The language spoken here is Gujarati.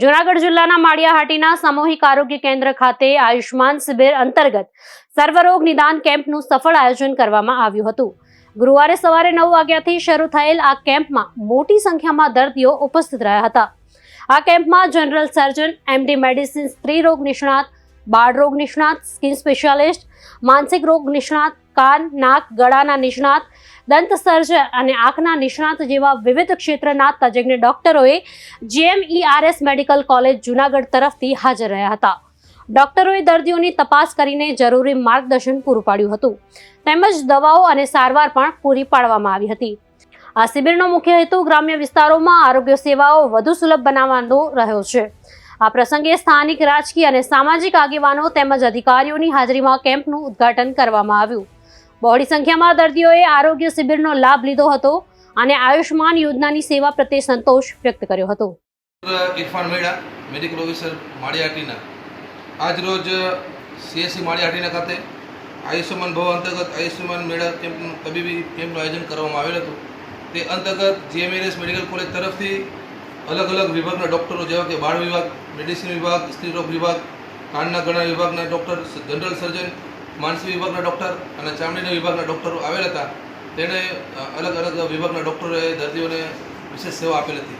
જૂનાગઢ જિલ્લાના માળિયાહાટીના સામૂહિક આરોગ્ય કેન્દ્ર ખાતે આયુષ્માન શિબિર અંતર્ગત સર્વરોગ નિદાન કેમ્પનું સફળ આયોજન કરવામાં આવ્યું હતું। ગુરુવારે સવારે 9 વાગ્યાથી શરૂ થયેલ આ કેમ્પમાં મોટી સંખ્યામાં દર્દીઓ ઉપસ્થિત રહ્યા હતા। આ કેમ્પમાં જનરલ સર્જન, એમડી મેડિસિન, સ્ત્રી રોગ નિષ્ણાત, બાળ રોગ નિષ્ણાત, સ્કિન સ્પેશિયાલિસ્ટ, માનસિક રોગ નિષ્ણાત, કાન, નાક, ગળાના નિષ્ણાત, દંત સર્જન અને આંખના નિષ્ણાત જેવા વિવિધ ક્ષેત્રના તજજ્ઞ ડોક્ટરોએ GMERS મેડિકલ કોલેજ જૂનાગઢ તરફથી હાજર રહ્યા હતા। ડોક્ટરોએ દર્દીઓની તપાસ કરીને જરૂરી માર્ગદર્શન પૂરું પાડ્યું હતું તેમજ દવાઓ અને સારવાર પણ પૂરી પાડવામાં આવી હતી। આ શિબિરનો મુખ્ય હેતુ ગ્રામ્ય વિસ્તારોમાં આરોગ્ય સેવાઓ વધુ સુલભ બનાવવાનો રહ્યો છે। આ પ્રસંગે સ્થાનિક રાજકીય અને સામાજિક આગેવાનો તેમજ અધિકારીઓની હાજરીમાં કેમ્પનું ઉદ્ઘાટન કરવામાં આવ્યું। બહોળી સંખ્યામાં દર્દીઓએ આરોગ્ય શિબિરનો લાભ લીધો હતો અને આયુષ્માન યોજનાની સેવા પ્રત્યે સંતોષ વ્યક્ત કર્યો હતો। ઇરફાન મેડા, મેડિકલ ઓફિસર માળિયાહાટીના આજ રોજ CSC માળિયાહાટીના ખાતે આયુષ્યમાન ભવ અંતર્ગત આયુષ્યમાન મેળા કેમ્પનું તબીબી કેમ્પનું આયોજન કરવામાં આવેલ હતું। તે અંતર્ગત GMERS મેડિકલ કોલેજ તરફથી અલગ અલગ વિભાગના ડૉક્ટરો જેવા કે બાળ વિભાગ, મેડિસિન વિભાગ, સ્ત્રી રોગ વિભાગ, કાનના ગળા વિભાગના ડૉક્ટર, જનરલ સર્જન, માનસિક વિભાગના ડૉક્ટર અને ચામડીના વિભાગના ડૉક્ટરો આવેલ હતા। તેણે અલગ અલગ વિભાગના ડૉક્ટરોએ દર્દીઓને વિશેષ સેવા આપેલ હતી।